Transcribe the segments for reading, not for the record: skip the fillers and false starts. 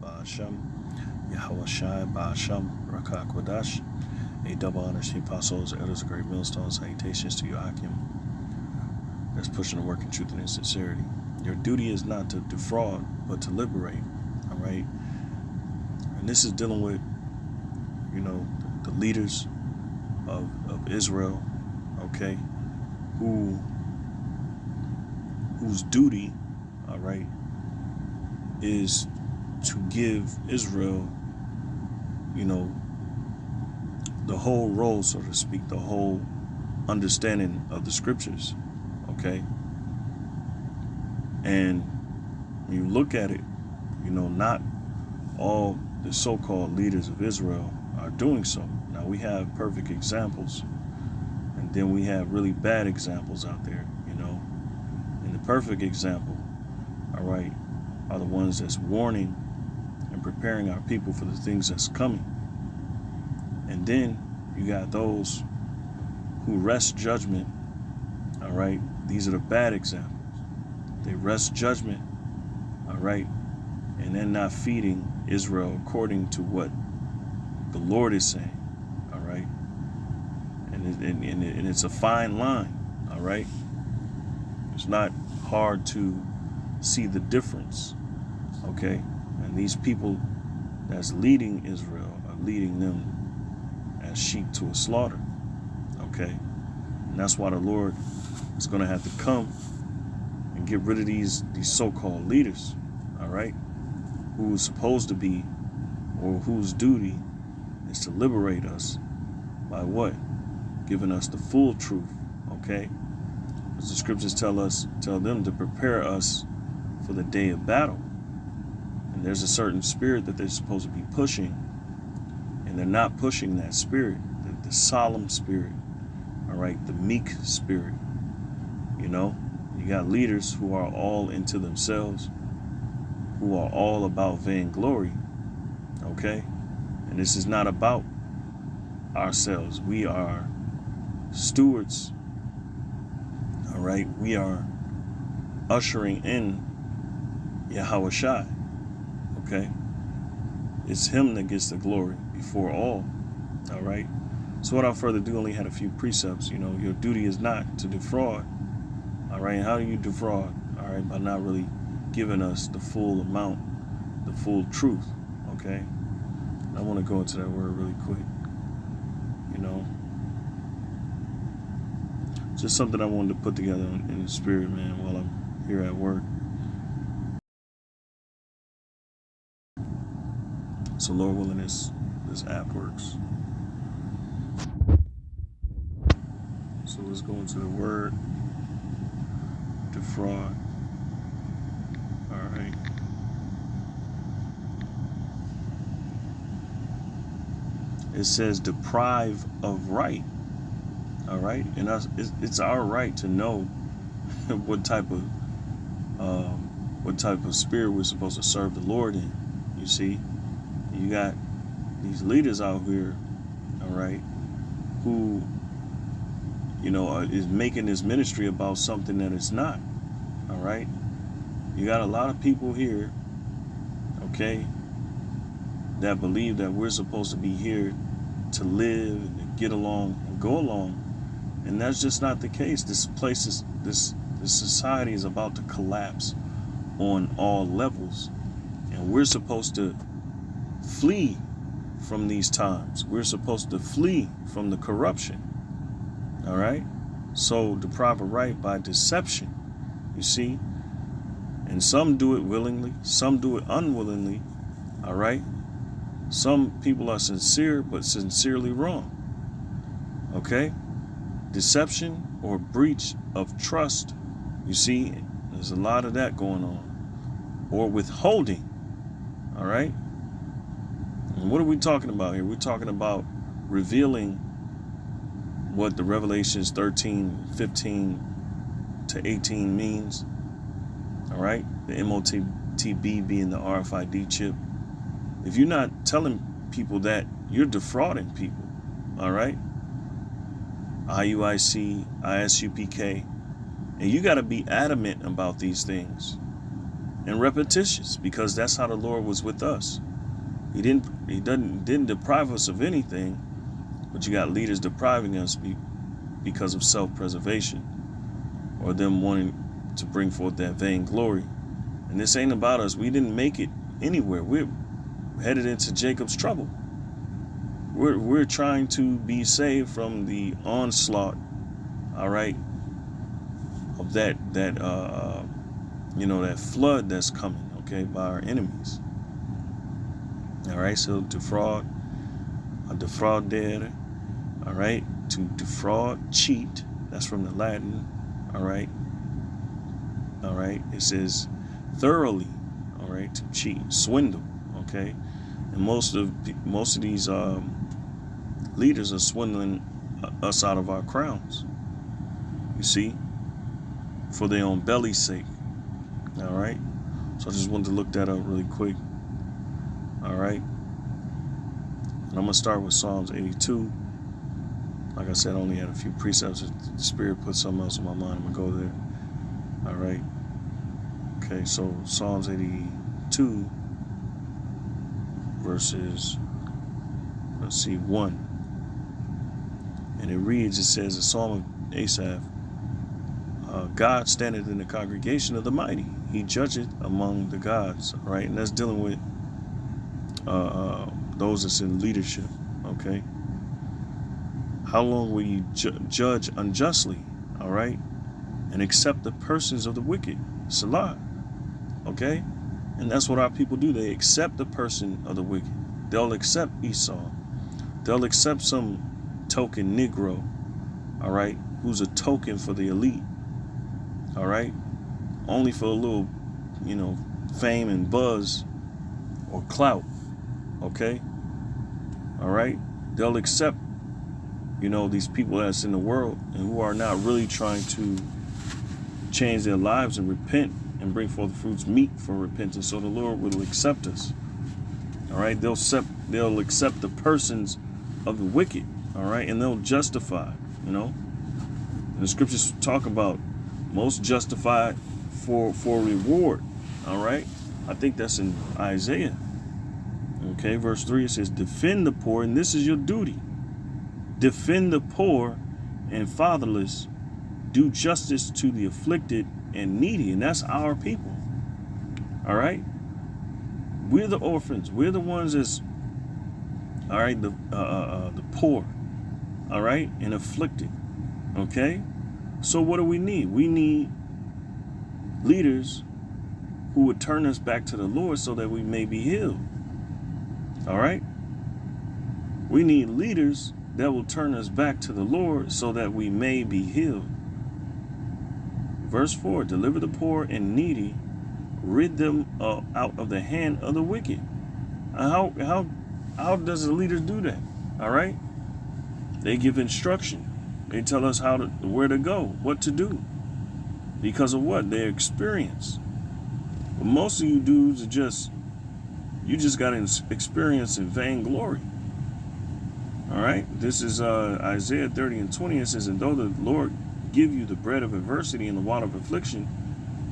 Ba'asham, Yahawashai, Ba'asham, Rakak Wadash. A double honor to the apostles, elders of great millstone. Salutations to you, Akim. That's pushing the work in truth and in sincerity. Your duty is not to defraud, but to liberate. All right. And this is dealing with, the leaders of Israel, okay, whose duty, all right, is to give Israel, the whole role, so to speak, the whole understanding of the scriptures, okay? And when you look at it, not all the so-called leaders of Israel are doing so. Now, we have perfect examples, and then we have really bad examples out there, And the perfect example, all right, are the ones that's warning and preparing our people for the things that's coming. And then you got those who wrest judgment, all right? These are the bad examples. They wrest judgment, all right? And they're not feeding Israel according to what the Lord is saying, all right? And it's a fine line, all right? It's not hard to see the difference, okay? And these people that's leading Israel are leading them as sheep to a slaughter, okay? And that's why the Lord is going to have to come and get rid of these so-called leaders, all right? Who is supposed to be, or whose duty is to liberate us by what? Giving us the full truth, okay? As the scriptures tell them to prepare us for the day of battle. And there's a certain spirit that they're supposed to be pushing, and they're not pushing that spirit, the solemn spirit, all right, the meek spirit. You got leaders who are all into themselves, who are all about vainglory, okay? And this is not about ourselves. We are stewards, all right? We are ushering in Yahawashai, okay? It's him that gets the glory before all right? So without further ado, only had a few precepts. Your duty is not to defraud, all right? And how do you defraud? All right, by not really giving us the full amount, the full truth, okay? And I want to go into that word really quick, Just something I wanted to put together in the spirit, man, while I'm here at work. So Lord willing, this app works. So let's go into the word defraud. All right. It says deprive of right. All right, and it's our right to know what type of spirit we're supposed to serve the Lord in. You see, you got these leaders out here, all right, who is making this ministry about something that it's not. All right, you got a lot of people here, okay, that believe that we're supposed to be here to live and get along and go along. And that's just not the case. This society is about to collapse on all levels. And we're supposed to flee from these times. We're supposed to flee from the corruption. All right? So deprive of right by deception. You see? And some do it willingly. Some do it unwillingly. All right? Some people are sincere, but sincerely wrong. Okay? Deception or breach of trust. You see, there's a lot of that going on. Or withholding. All right? And what are we talking about here? We're talking about revealing what the Revelations 13:15 to 18 means. All right? The MOTB being the RFID chip. If you're not telling people that, you're defrauding people. All right? IUIC, ISUPK. And you got to be adamant about these things. and repetitious, because that's how the Lord was with us. He didn't deprive us of anything, but you got leaders depriving us because of self-preservation, or them wanting to bring forth that vain glory. And this ain't about us. We didn't make it anywhere. We're headed into Jacob's trouble. We're trying to be saved from the onslaught, all right, of that flood that's coming, okay, by our enemies. All right, so defraud, a defraudator, all right, to defraud, cheat, that's from the Latin, all right, it says thoroughly, all right, to cheat, swindle, okay, and most of these leaders are swindling us out of our crowns, you see, for their own belly's sake. All right, so I just wanted to look that up really quick. All right, and I'm gonna start with Psalms 82. Like I said, I only had a few precepts. If the Spirit put something else in my mind, I'm gonna go there. All right, okay, so Psalms 82 verses, let's see, 1. And it reads, it says, a psalm of Asaph, God standeth in the congregation of the mighty. He judgeth among the gods. All right, and that's dealing with those that's in leadership. Okay. How long will you judge unjustly? All right, and accept the persons of the wicked. Salah. Okay, and that's what our people do. They accept the person of the wicked. They'll accept Esau. They'll accept some token Negro, all right, who's a token for the elite, all right, only for a little, fame and buzz or clout, okay, all right. They'll accept, these people that's in the world and who are not really trying to change their lives and repent and bring forth fruits meet for repentance, so the Lord will accept us, all right. They'll accept the persons of the wicked. All right, and they'll justify, And the scriptures talk about most justified for reward. All right, I think that's in Isaiah. Okay, verse 3, it says, defend the poor, and this is your duty. Defend the poor and fatherless. Do justice to the afflicted and needy, and that's our people. All right, we're the orphans. We're the ones that's, all right, the poor. All right, and afflicted. Okay, so what do we need? We need leaders who would turn us back to the Lord so that we may be healed. All right, we need leaders that will turn us back to the Lord so that we may be healed. Verse 4, deliver the poor and needy, rid them out of the hand of the wicked. How does a leader do that? All right, they give instruction. They tell us where to go, what to do, because of what? Their experience. But most of you dudes are just got experience in vainglory. All right, this is Isaiah 30 and 20. It says, and though the Lord give you the bread of adversity and the water of affliction,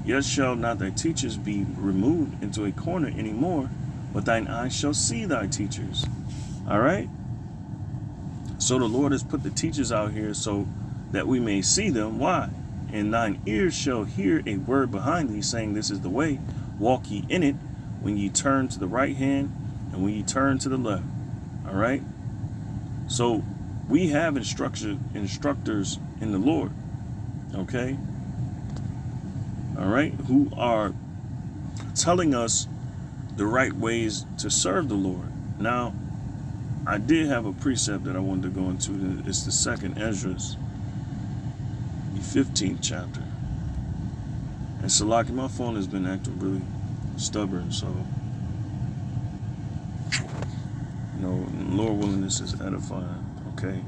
yet shall not thy teachers be removed into a corner anymore, but thine eyes shall see thy teachers. All right, so the Lord has put the teachers out here so that we may see them. Why? And thine ears shall hear a word behind thee, saying, this is the way, walk ye in it, when ye turn to the right hand and when ye turn to the left. All right, so we have instructors in the Lord, okay, all right, who are telling us the right ways to serve the Lord. Now, I did have a precept that I wanted to go into. It's the 2nd Esdras, the 15th chapter. And Salaki, my phone has been acting really stubborn, so, Lord willing, this is edifying, okay?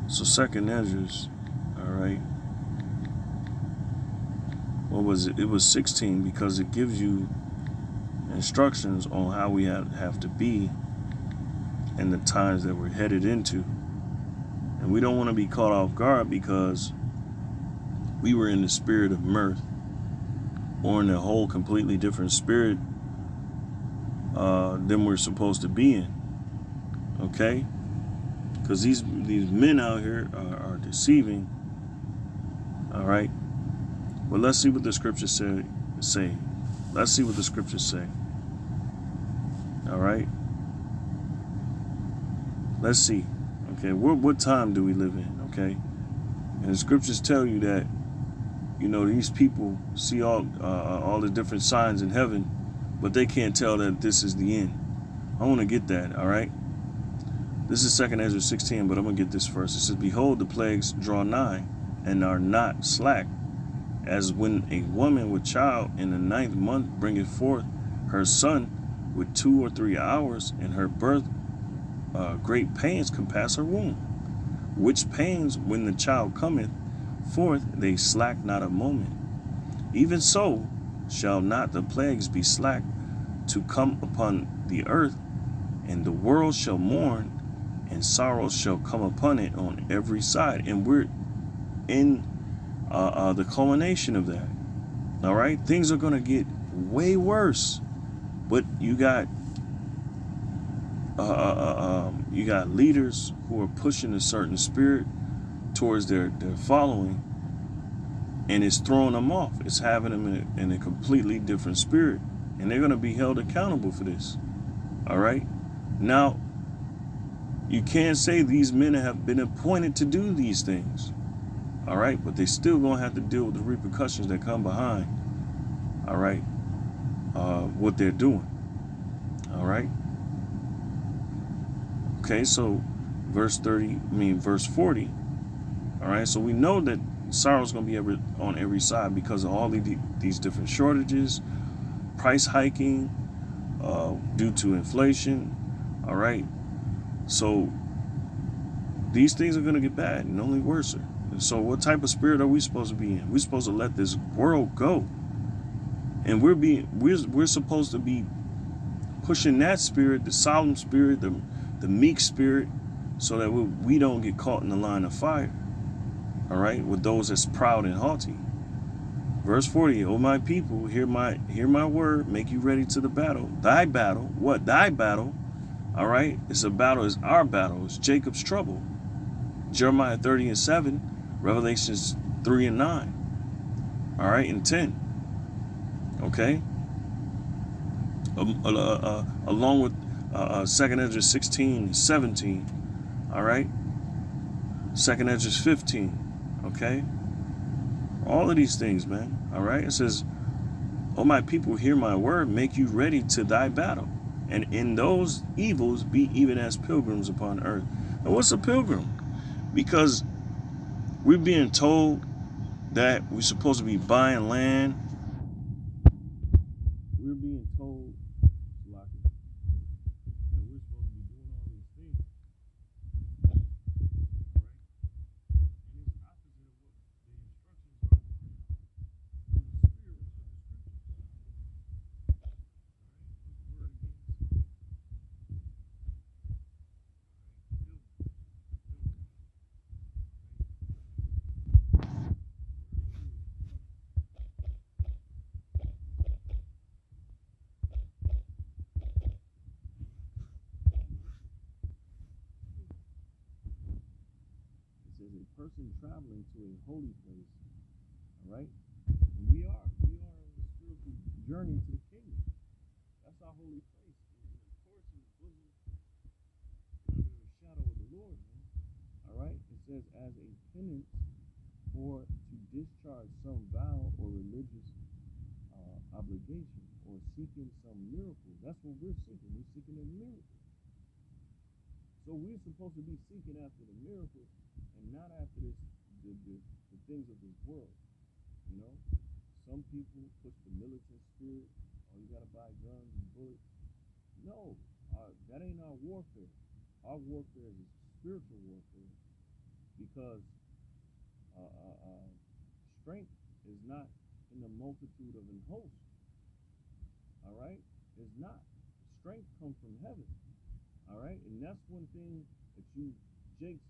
So 2nd Esdras, all right, what was it? It was 16, because it gives you instructions on how we have to be in the times that we're headed into. And we don't want to be caught off guard because we were in the spirit of mirth or in a whole completely different spirit than we're supposed to be in. Okay? Because these men out here are deceiving. All right? Well, let's see what the scriptures say. Let's see what the scriptures say. All right? Let's see. Okay, what time do we live in? Okay? And the scriptures tell you that, you know, these people see all the different signs in heaven, but they can't tell that this is the end. I want to get that, all right? This is 2 Ezra 16, but I'm going to get this first. It says, behold, the plagues draw nigh, and are not slack, as when a woman with child in the 9th month bringeth forth her son with 2 or 3 hours, and her birth great pains compass her womb. Which pains, when the child cometh forth, they slack not a moment. Even so shall not the plagues be slack to come upon the earth, and the world shall mourn, and sorrows shall come upon it on every side. And we're in the culmination of that. All right, things are going to get way worse, but you got leaders who are pushing a certain spirit towards their following, and it's throwing them off. It's having them in a completely different spirit, and they're going to be held accountable for this. All right, now you can't say these men have been appointed to do these things. All right, but they still gonna have to deal with the repercussions that come behind. All right, what they're doing. All right. Okay, so verse 40. All right, so we know that sorrow's gonna be on every side because of all these different shortages, price hiking, due to inflation. All right, so these things are gonna get bad and only worse. And so what type of spirit are we supposed to be in? We're supposed to let this world go. And we're supposed to be pushing that spirit, the solemn spirit, the meek spirit, so that we don't get caught in the line of fire. All right, with those that's proud and haughty. Verse 40, O my people, hear my word, make you ready to the battle. Thy battle, what? Thy battle, all right? It's a battle, it's our battle, it's Jacob's trouble. Jeremiah 30:7, Revelations 3:9, all right, and 10. Okay, along with 2 Ezra 16:17, all right, 2 Ezra 15, okay, all of these things, man, all right. It says, "O my people, hear my word, make you ready to thy battle, and in those evils be even as pilgrims upon earth." And what's a pilgrim? Because we're being told that we're supposed to be buying land. We're being told that we're supposed to be doing all these things. All right? And it's opposite of what the instructions are through the spirit of the scriptures. All right? It says a person traveling to a holy place. All right? And we are on a spiritual journey to the kingdom. That's our holy place. And of course, in the bosom, under the shadow of the Lord, man. All right? It says, as a penance or to discharge some vow or religious obligation, or seeking some miracle. That's what we're seeking. We're seeking a miracle. So we're supposed to be seeking after the miracle and not after the things of this world. You know, some people push the militant spirit. Oh, you gotta buy guns and bullets. No, that ain't our warfare. Our warfare is spiritual warfare, because strength is not in the multitude of an host. All right, it's not. Strength comes from heaven. All right, and that's one thing that you Jakes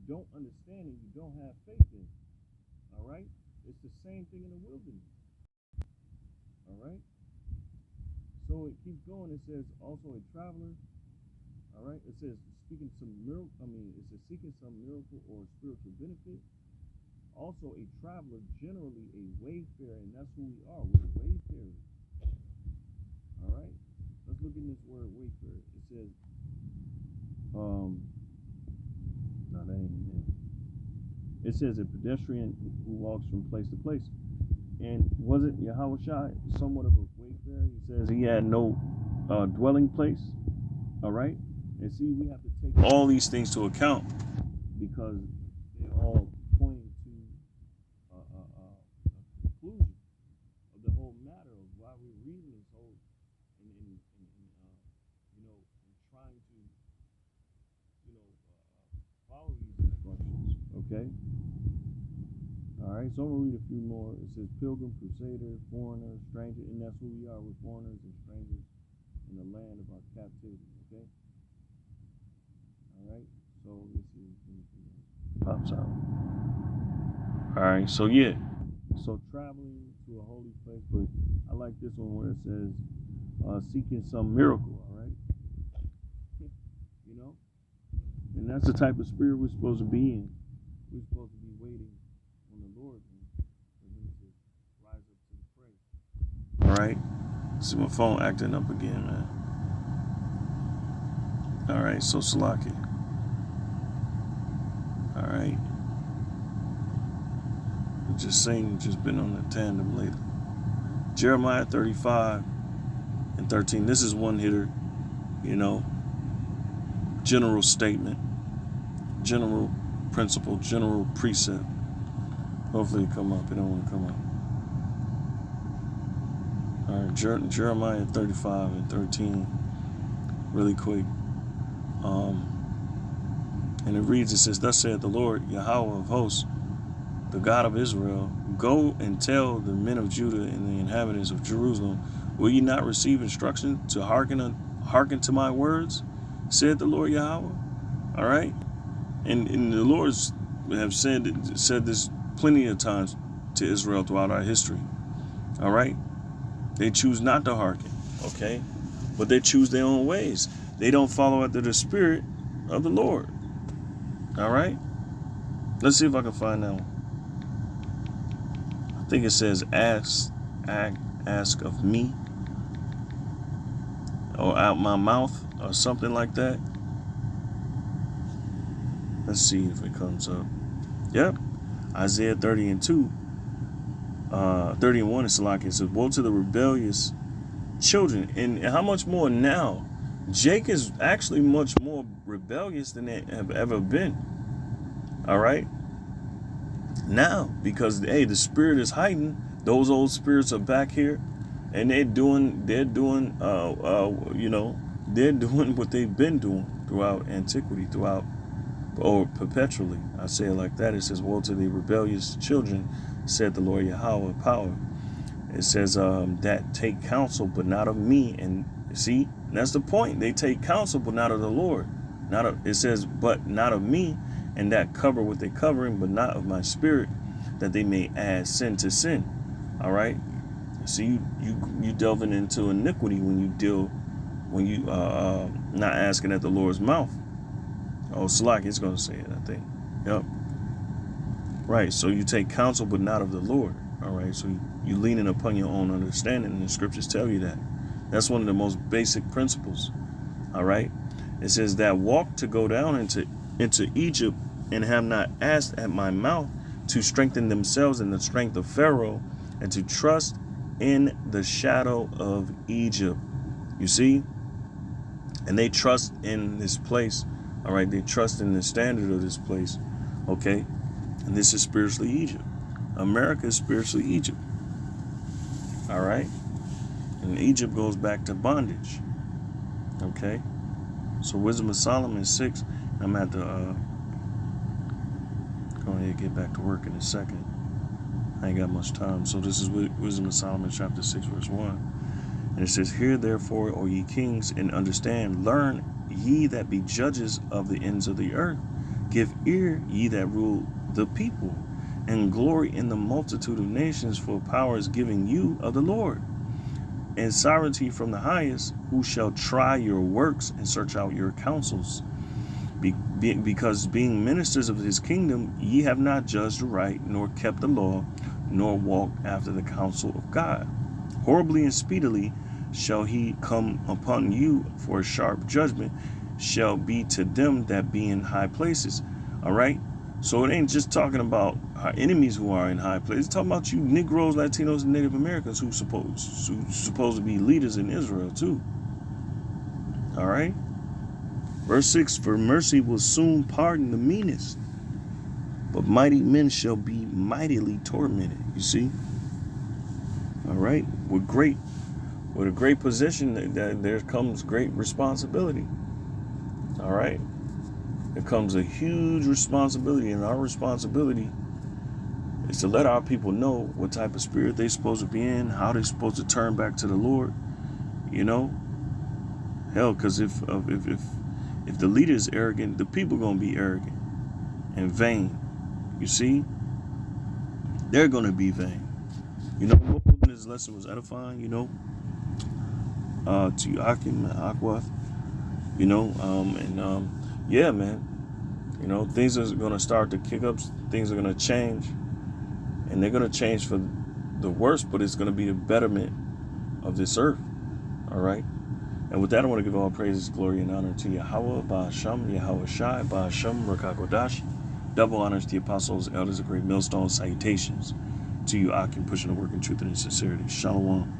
don't understand and you don't have faith in. All right, it's the same thing in the wilderness. All right. So it keeps going. It says also a traveler. All right. It says seeking some miracle. It says seeking some miracle or spiritual benefit. Also a traveler, generally a wayfarer, and that's who we are. We're wayfarers. All right. Let's look in this word wayfarer. It says, no, that ain't it. It says a pedestrian who walks from place to place. And wasn't Yahushua somewhat of a wayfarer? He says he had no dwelling place. All right. And see, we have to take all these things to account because they all pointing to a conclusion of the whole matter of why we're reading this whole and trying to follow these instructions. Okay. All right, so I'm going to read a few more. It says pilgrim, crusader, foreigner, stranger, and that's who we are. We're foreigners and strangers in the land of our captivity, okay? All right, so this is pops out. All right, so yeah, so traveling to a holy place, but I like this one where it says seeking some miracle, all right? And that's the type of spirit we're supposed to be in. We're supposed to be waiting on the Lord for him to rise up to the praise. All right. See my phone acting up again, man. All right. So Salaki. All right. Just been on the tandem lately. Jeremiah 35 and 13. This is one hitter, general statement, general principle, general precept. Hopefully it come up. It don't want to come up. All right, Jeremiah 35 and 13, really quick. And it reads, it says, thus saith the Lord, Yahweh of hosts, the God of Israel, go and tell the men of Judah and the inhabitants of Jerusalem, will ye not receive instruction to hearken to my words, said the Lord Yahweh? All right. And the Lord's have said this plenty of times to Israel throughout our history. All right. They choose not to hearken. Okay. But they choose their own ways. They don't follow after the spirit of the Lord. All right. Let's see if I can find that one. I think it says ask of me, or out my mouth, or something like that. Let's see if it comes up. Yep. Isaiah 30 and 2. 30 and 1 is Salaki. It says, woe to the rebellious children. And how much more now? Jake is actually much more rebellious than they have ever been. All right. Now, because the spirit is heightened, those old spirits are back here, and they're doing what they've been doing throughout antiquity, or perpetually. I say it like that. It says, woe to the rebellious children, said the Lord Yahweh power. It says that take counsel, but not of me. And see, that's the point. They take counsel, but not of the Lord. It says, but not of me, and that cover what they're covering, but not of my spirit, that they may add sin to sin. All right. So you delving into iniquity when you not asking at the Lord's mouth. Oh, Salaki is going to say it, I think. Yep. Right. So you take counsel, but not of the Lord. All right. So you leaning upon your own understanding, and the scriptures tell you that. That's one of the most basic principles. All right. It says that walk to go down into Egypt, and have not asked at my mouth to strengthen themselves in the strength of Pharaoh, and to trust in the shadow of Egypt. You see? And they trust in this place. All right. They trust in the standard of this place. Okay. And this is spiritually Egypt. America is spiritually Egypt. All right. And Egypt goes back to bondage. Okay. So Wisdom of Solomon 6. I'm at the go ahead and get back to work in a second. I ain't got much time. So this is Wisdom of Solomon chapter 6 verse 1. And it says, hear therefore, O ye kings, and understand, learn ye that be judges of the ends of the earth. Give ear, ye that rule the people, and glory in the multitude of nations, for power is given you of the Lord. and sovereignty from the highest, who shall try your works and search out your counsels. Because being ministers of his kingdom, ye have not judged right, nor kept the law, nor walked after the counsel of God. Horribly and speedily shall he come upon you, for a sharp judgment shall be to them that be in high places. All right? So it ain't just talking about our enemies who are in high places. It's talking about you Negroes, Latinos, and Native Americans who supposed to be leaders in Israel too. All right? Verse 6, for mercy will soon pardon the meanest, but mighty men shall be mightily tormented. You see? All right? With a great position, there comes great responsibility. All right? There comes a huge responsibility, and our responsibility is to let our people know what type of spirit they're supposed to be in, how they're supposed to turn back to the Lord. You know? Hell, because if the leader is arrogant, the people are going to be arrogant and vain. You see? They're going to be vain. You know, what in this lesson was edifying, you know? To Akim and Akwath, you know, yeah, man. You know, things are going to start to kick up. Things are going to change. And they're going to change for the worse, but it's going to be the betterment of this earth. All right? And with that, I want to give all praises, glory, and honor to Yahweh, Ba'asham, Yahweh Shai, Ba'asham, Rakakodash. Double honors to the apostles, elders of great millstone. Salutations to you, Akim, pushing the work in truth and in sincerity. Shalom.